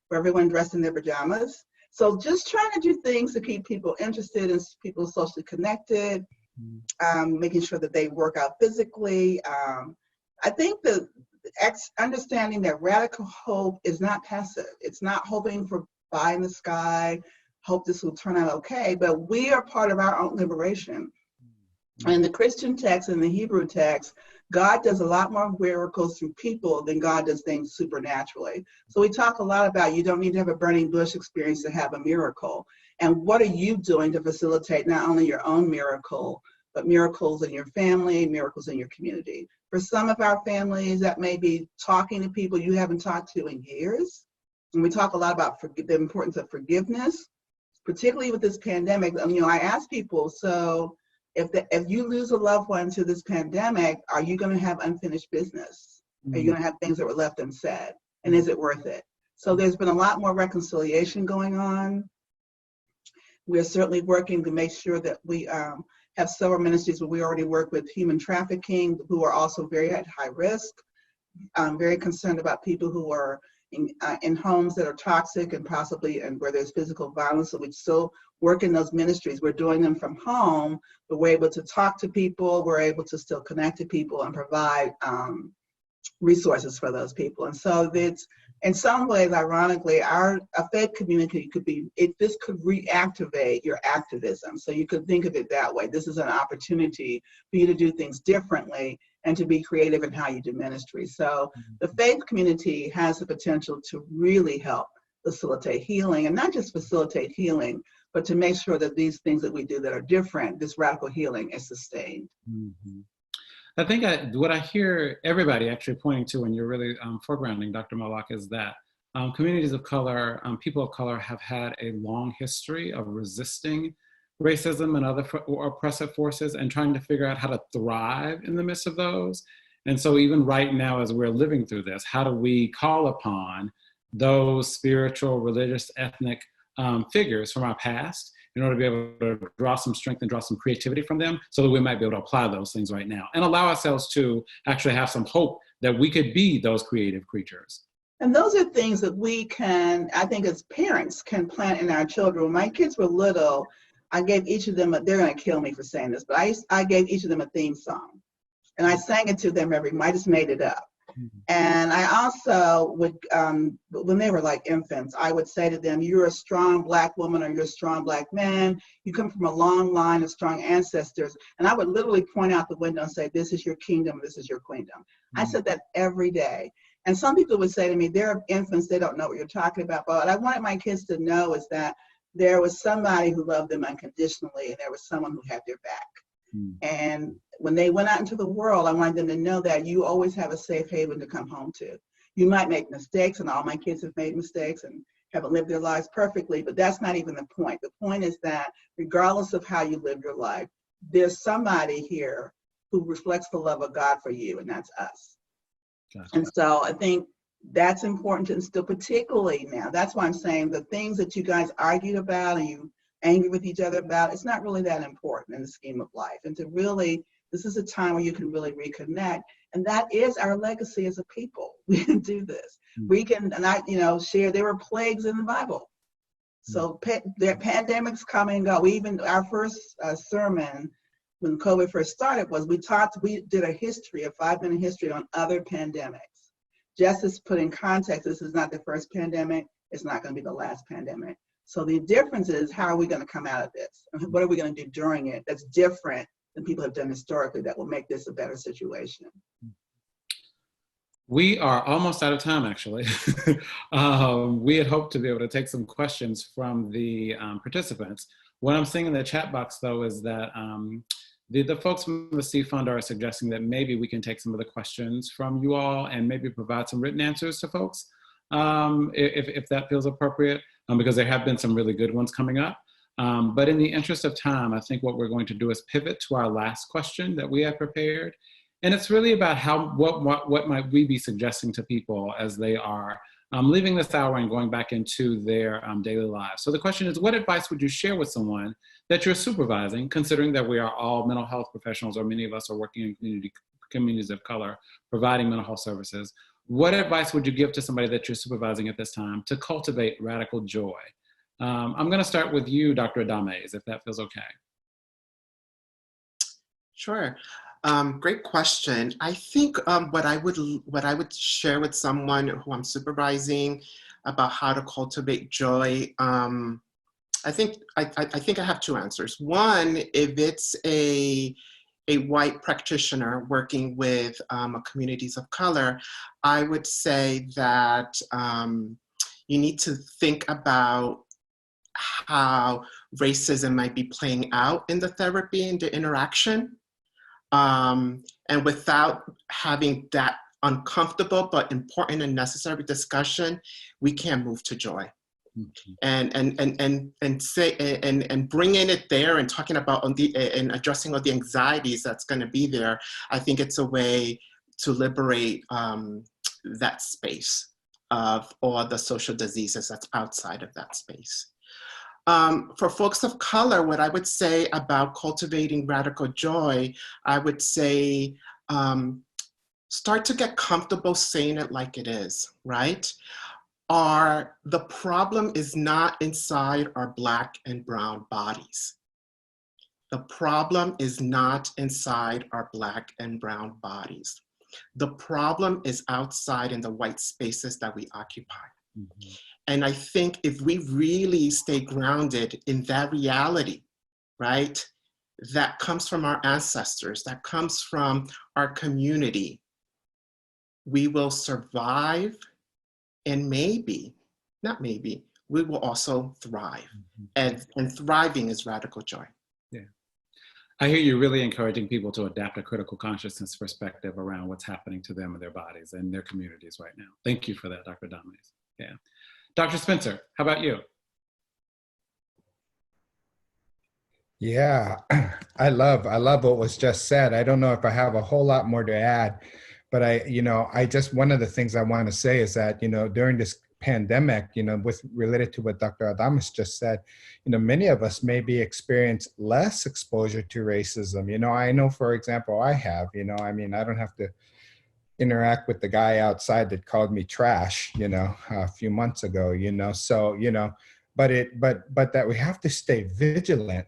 where everyone dressed in their pajamas. So just trying to do things to keep people interested and people socially connected, making sure that they work out physically. I think the understanding that radical hope is not passive. It's not hoping for pie in the sky, hope this will turn out okay, but we are part of our own liberation. In the Christian text and the Hebrew text, God does a lot more miracles through people than God does things supernaturally. So we talk a lot about you don't need to have a burning bush experience to have a miracle. And what are you doing to facilitate not only your own miracle, but miracles in your family, miracles in your community? For some of our families, that may be talking to people you haven't talked to in years. And we talk a lot about the importance of forgiveness, particularly with this pandemic. You know, I ask people, so if you lose a loved one to this pandemic, are you going to have unfinished business? Are you going to have things that were left unsaid? And is it worth it? So there's been a lot more reconciliation going on. We're certainly working to make sure that we have several ministries where we already work with human trafficking, who are also very at high risk. I'm very concerned about people who are in homes that are toxic and possibly and where there's physical violence. So we still work in those ministries. We're doing them from home, but we're able to talk to people. We're able to still connect to people and provide resources for those people. And so in some ways, ironically, a faith community could be, this could reactivate your activism. So you could think of it that way. This is an opportunity for you to do things differently and to be creative in how you do ministry. So the faith community has the potential to really help facilitate healing, and not just facilitate healing, but to make sure that these things that we do that are different, this radical healing, is sustained. Mm-hmm. I think what I hear everybody actually pointing to when you're really foregrounding Dr. Moloch is that communities of color, people of color have had a long history of resisting racism and other oppressive forces and trying to figure out how to thrive in the midst of those. And so even right now, as we're living through this, how do we call upon those spiritual, religious, ethnic figures from our past in order to be able to draw some strength and draw some creativity from them so that we might be able to apply those things right now and allow ourselves to actually have some hope that we could be those creative creatures. And those are things that we can, I think as parents, can plant in our children. When my kids were little, I gave each of them, they're gonna kill me for saying this, but I gave each of them a theme song. And I sang it to them I just made it up. And I also would, when they were like infants, I would say to them, you're a strong Black woman or you're a strong Black man. You come from a long line of strong ancestors. And I would literally point out the window and say, this is your kingdom, this is your queendom. I said that every day. And some people would say to me, they're infants, they don't know what you're talking about. But what I wanted my kids to know is that there was somebody who loved them unconditionally, and there was someone who had their back. And when they went out into the world, I wanted them to know that you always have a safe haven to come home to. You might make mistakes, and all my kids have made mistakes and haven't lived their lives perfectly, but that's not even the point. The point is that regardless of how you live your life, there's somebody here who reflects the love of God for you, and that's us. Gotcha. And so I think that's important to instill, particularly now. That's why I'm saying the things that you guys argued about and you angry with each other about, it's not really that important in the scheme of life. And to really, this is a time where you can really reconnect. And that is our legacy as a people. We can do this. We can, and I, share, there were plagues in the Bible. So there pandemics come and go. Our first sermon when COVID first started was we did a 5-minute history on other pandemics. Just as put in context, this is not the first pandemic. It's not going to be the last pandemic. So the difference is, how are we going to come out of this? And what are we going to do during it that's different than people have done historically that will make this a better situation? We are almost out of time, actually. We had hoped to be able to take some questions from the participants. What I'm seeing in the chat box, though, is that the folks from the Steve Fund are suggesting that maybe we can take some of the questions from you all and maybe provide some written answers to folks, if that feels appropriate. Because there have been some really good ones coming up. But in the interest of time, I think what we're going to do is pivot to our last question that we have prepared. And it's really about what might we be suggesting to people as they are leaving this hour and going back into their daily lives. So the question is, what advice would you share with someone that you're supervising, considering that we are all mental health professionals, or many of us are working in communities of color, providing mental health services? What advice would you give to somebody that you're supervising at this time to cultivate radical joy? I'm going to start with you, Dr. Adames, if that feels okay. Sure. Great question. I think what I would share with someone who I'm supervising about how to cultivate joy, I think I have two answers. One, if it's a white practitioner working with communities of color, I would say that you need to think about how racism might be playing out in the therapy and the interaction. And without having that uncomfortable but important and necessary discussion, we can't move to joy. And bringing it there and talking about and addressing all the anxieties that's going to be there, I think it's a way to liberate that space of all the social diseases that's outside of that space. For folks of color, what I would say about cultivating radical joy, I would say start to get comfortable saying it like it is, right? The problem is not inside our Black and brown bodies. The problem is not inside our Black and brown bodies. The problem is outside in the white spaces that we occupy. Mhm. And I think if we really stay grounded in that reality, right, that comes from our ancestors, that comes from our community, we will survive, and maybe, not maybe, we will also thrive. Mhm. And thriving is radical joy. Yeah. I hear you really encouraging people to adapt a critical consciousness perspective around what's happening to them and their bodies and their communities right now. Thank you for that, Dr. Damanis. Yeah. Dr. Spencer, how about you? Yeah, I love what was just said. I don't know if I have a whole lot more to add, but I just, one of the things I want to say is that, during this pandemic, with related to what Dr. Adamus just said, many of us maybe experience less exposure to racism. I know, for example, I have, I mean, I don't have to interact with the guy outside that called me trash, a few months ago, so, but that we have to stay vigilant,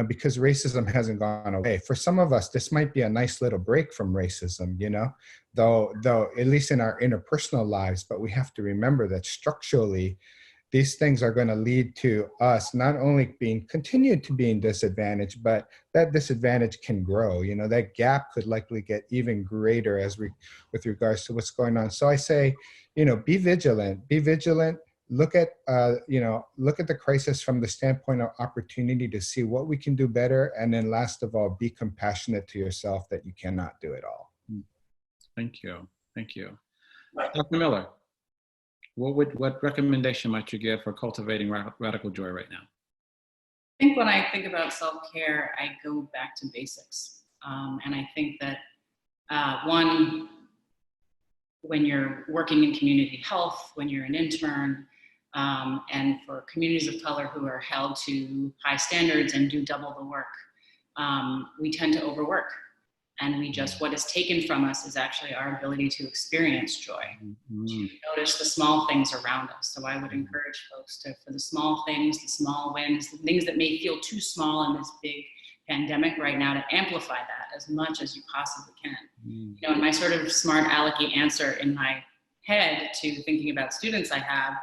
because racism hasn't gone away. For some of us, this might be a nice little break from racism, though at least in our interpersonal lives, but we have to remember that structurally, these things are going to lead to us not only continued to being disadvantaged, but that disadvantage can grow. That gap could likely get even greater with regards to what's going on. So I say, be vigilant, look at the crisis from the standpoint of opportunity to see what we can do better. And then last of all, be compassionate to yourself that you cannot do it all. Thank you. Thank you. Dr. Miller, what recommendation might you give for cultivating radical joy right now? I think when I think about self-care, I go back to basics. And I think that one, when you're working in community health, when you're an intern, and for communities of color who are held to high standards and do double the work, we tend to overwork. And what is taken from us is actually our ability to experience joy, to notice the small things around us. So I would encourage folks for the small things, the small wins, the things that may feel too small in this big pandemic right now, to amplify that as much as you possibly can. And my sort of smart alecky answer in my head to thinking about students I have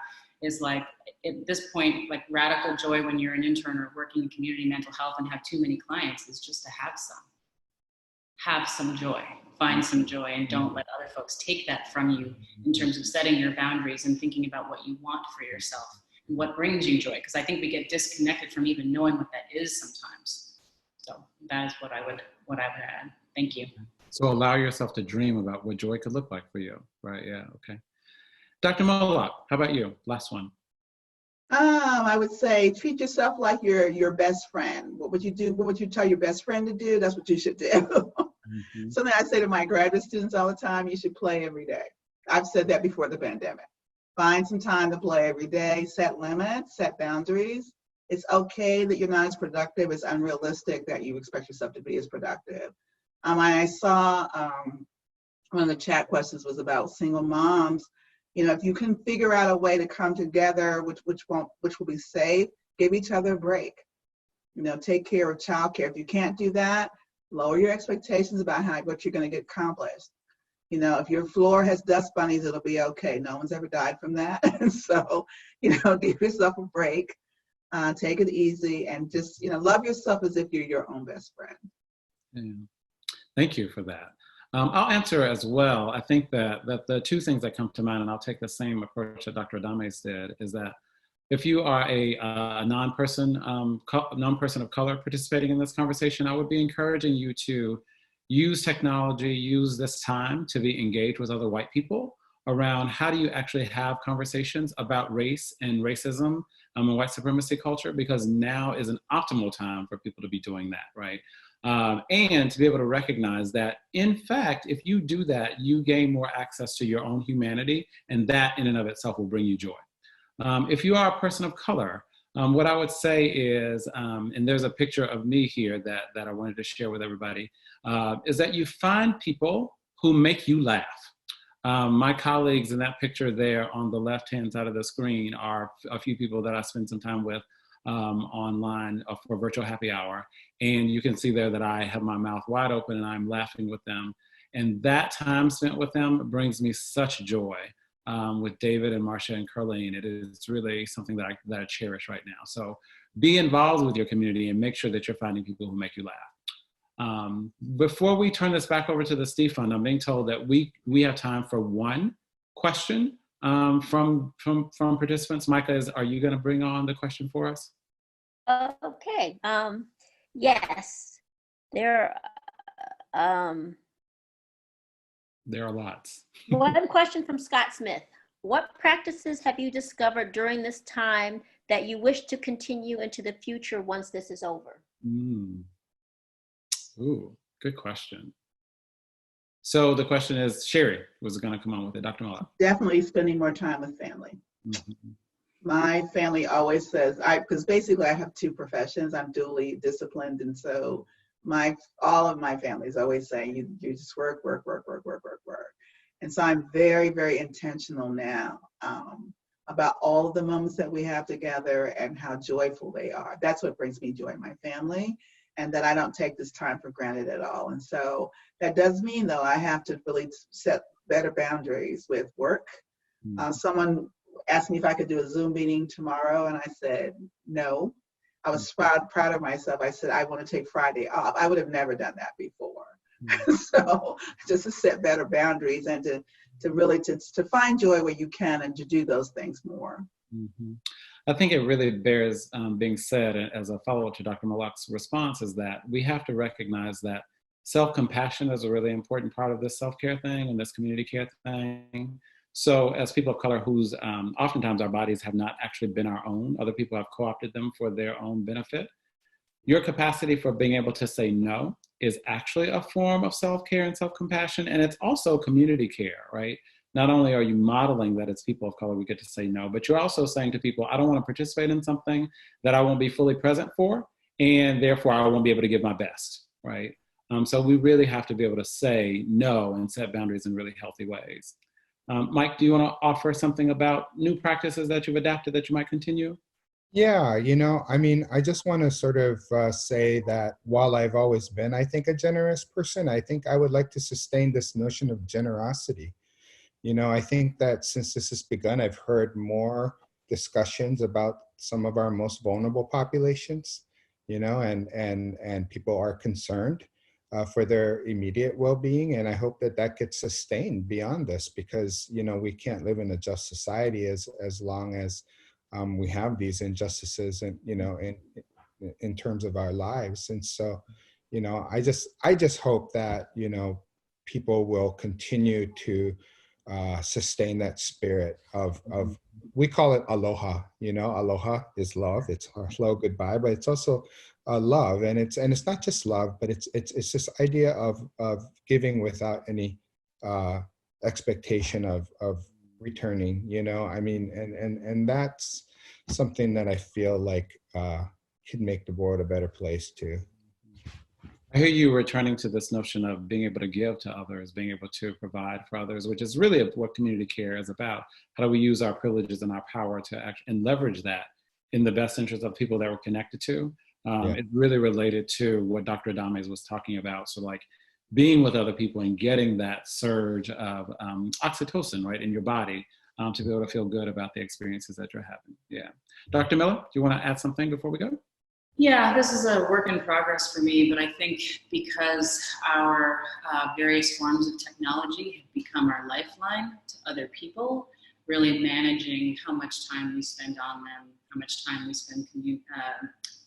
is like, at this point, like radical joy when you're an intern or working in community mental health and have too many clients is just to have some joy, find some joy, and don't let other folks take that from you in terms of setting your boundaries and thinking about what you want for yourself and what brings you joy. Because I think we get disconnected from even knowing what that is sometimes. So that is what I would add. Thank you. So allow yourself to dream about what joy could look like for you, right? Yeah, okay. Dr. Moloch, how about you? Last one. I would say treat yourself like your best friend. What would you do? What would you tell your best friend to do? That's what you should do. Something I say to my graduate students all the time, you should play every day. I've said that before the pandemic. Find some time to play every day, set limits, set boundaries. It's okay that you're not as productive. It's unrealistic that you expect yourself to be as productive. I saw one of the chat questions was about single moms. If you can figure out a way to come together, which will be safe, give each other a break. Take care of childcare. If you can't do that, lower your expectations about what you're going to get accomplished. If your floor has dust bunnies, it'll be okay. No one's ever died from that. And so, give yourself a break, take it easy, and just, love yourself as if you're your own best friend. Yeah. Thank you for that. I'll answer as well. I think that the two things that come to mind, and I'll take the same approach that Dr. Adames did, is that if you are a non-person of color participating in this conversation, I would be encouraging you to use technology, use this time to be engaged with other white people around how do you actually have conversations about race and racism and white supremacy culture, because now is an optimal time for people to be doing that, right? And to be able to recognize that, in fact, if you do that, you gain more access to your own humanity, and that in and of itself will bring you joy. If you are a person of color, what I would say is, and there's a picture of me here that I wanted to share with everybody, is that you find people who make you laugh. My colleagues in that picture there on the left-hand side of the screen are a few people that I spend some time with online for virtual happy hour. And you can see there that I have my mouth wide open and I'm laughing with them. And that time spent with them brings me such joy. With David and Marcia and Carlene, it is really something that I cherish right now. So be involved with your community and make sure that you're finding people who make you laugh. Before we turn this back over to the Steve Fund, I'm being told that we have time for one question from participants. Micah, are you going to bring on the question for us? Okay. Yes, there are lots. One question from Scott Smith. What practices have you discovered during this time that you wish to continue into the future once this is over? Ooh, good question. So the question is, Sherry was going to come on with it. Dr. Mullock. Definitely spending more time with family. Mm-hmm. My family always says, because basically I have two professions. I'm dually disciplined, and so all of my family is always saying, you just work. And so I'm very, very intentional now about all of the moments that we have together and how joyful they are. That's what brings me joy in my family, and that I don't take this time for granted at all. And so that does mean, though, I have to really set better boundaries with work. Someone asked me if I could do a Zoom meeting tomorrow, and I said no. I was proud of myself. I said I want to take Friday off. I would have never done that before. So just to set better boundaries and to really find joy where you can and to do those things more. Mm-hmm. I think it really bears being said as a follow-up to Dr. Mullock's response is that we have to recognize that self-compassion is a really important part of this self-care thing and this community care thing. So as people of color whose oftentimes our bodies have not actually been our own, other people have co-opted them for their own benefit. Your capacity for being able to say no is actually a form of self-care and self-compassion, and it's also community care, right? Not only are you modeling that it's people of color we get to say no, but you're also saying to people, I don't want to participate in something that I won't be fully present for, and therefore I won't be able to give my best, right? So we really have to be able to say no and set boundaries in really healthy ways. Mike, do you want to offer something about new practices that you've adapted that you might continue? Yeah, I just want to sort of say that while I've always been, I think, a generous person, I think I would like to sustain this notion of generosity. I think that since this has begun, I've heard more discussions about some of our most vulnerable populations, and people are concerned for their immediate well-being. And I hope that gets sustained beyond this, because, we can't live in a just society as long as we have these injustices and, in terms of our lives. And so, I just hope that, people will continue to sustain that spirit of we call it aloha. Aloha is love. It's hello, goodbye, but it's also love, and it's not just love, but it's this idea of giving without any expectation of returning. And that's something that I feel like could make the world a better place too. I hear you returning to this notion of being able to give to others, being able to provide for others, which is really what community care is about. How do we use our privileges and our power to act and leverage that in the best interest of people that we're connected to? It's really related to what Dr. Adames was talking about. So like being with other people and getting that surge of oxytocin, right, in your body to be able to feel good about the experiences that you're having. Yeah. Dr. Miller, do you want to add something before we go? Yeah, this is a work in progress for me, but I think because our various forms of technology have become our lifeline to other people, really managing how much time we spend on them, how much time we spend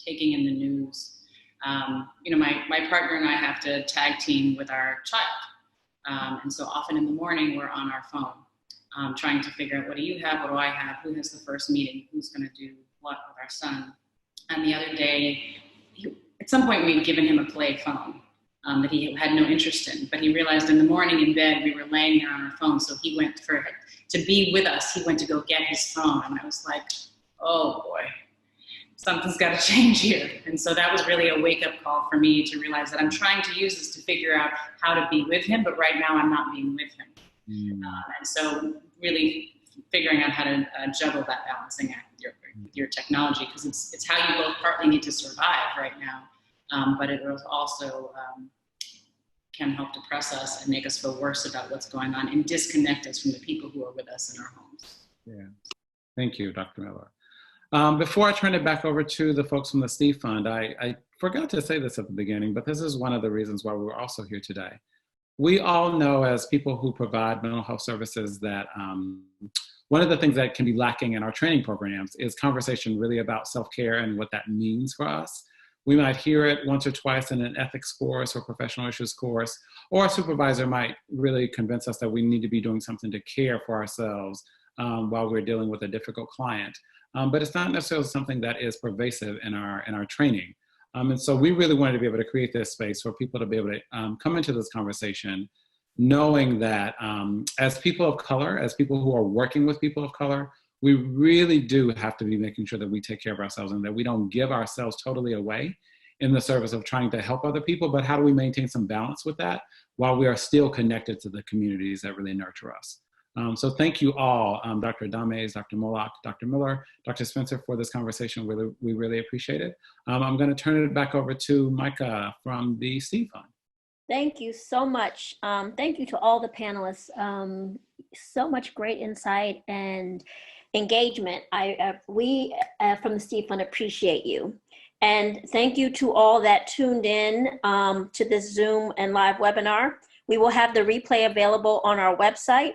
taking in the news. My partner and I have to tag team with our child. And so often in the morning, we're on our phone, trying to figure out, what do you have, what do I have, who has the first meeting, who's gonna do what with our son. And the other day, at some point we'd given him a play phone that he had no interest in, but he realized in the morning in bed, we were laying there on our phone. So he went to be with us, he went to go get his phone. And I was like, oh boy, something's got to change here. And so that was really a wake up call for me to realize that I'm trying to use this to figure out how to be with him, but right now I'm not being with him. And so really figuring out how to juggle that balancing act with your technology, because it's how you both partly need to survive right now, but it also can help depress us and make us feel worse about what's going on and disconnect us from the people who are with us in our homes. Yeah. Thank you, Dr. Miller. Before I turn it back over to the folks from the Steve Fund, I forgot to say this at the beginning, but this is one of the reasons why we're also here today. We all know as people who provide mental health services that one of the things that can be lacking in our training programs is conversation really about self-care and what that means for us. We might hear it once or twice in an ethics course or professional issues course, or a supervisor might really convince us that we need to be doing something to care for ourselves while we're dealing with a difficult client. But it's not necessarily something that is pervasive in our training. And so we really wanted to be able to create this space for people to be able to come into this conversation knowing that as people of color, as people who are working with people of color, we really do have to be making sure that we take care of ourselves and that we don't give ourselves totally away in the service of trying to help other people, but how do we maintain some balance with that while we are still connected to the communities that really nurture us. So thank you all, Dr. Adames, Dr. Moloch, Dr. Miller, Dr. Spencer for this conversation. We really appreciate it. I'm gonna turn it back over to Micah from the Steve Fund. Thank you so much. Thank you to all the panelists. So much great insight and engagement. We from the Steve Fund appreciate you. And thank you to all that tuned in to this Zoom and live webinar. We will have the replay available on our website.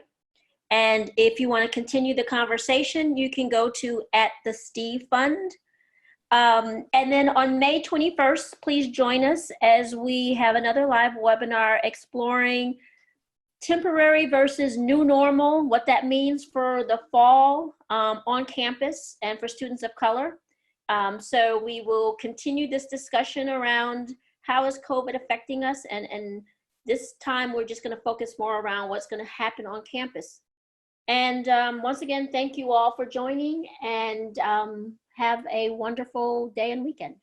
And if you want to continue the conversation, you can go to @the_Steve_Fund. And then on May 21st, please join us as we have another live webinar exploring temporary versus new normal, what that means for the fall on campus and for students of color. So we will continue this discussion around how is COVID affecting us, and this time we're just going to focus more around what's going to happen on campus. And once again, thank you all for joining, and have a wonderful day and weekend.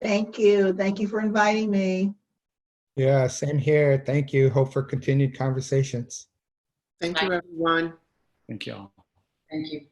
Thank you. Thank you for inviting me. Yeah, same here. Thank you. Hope for continued conversations. Thank you, everyone. Thank you all. Thank you.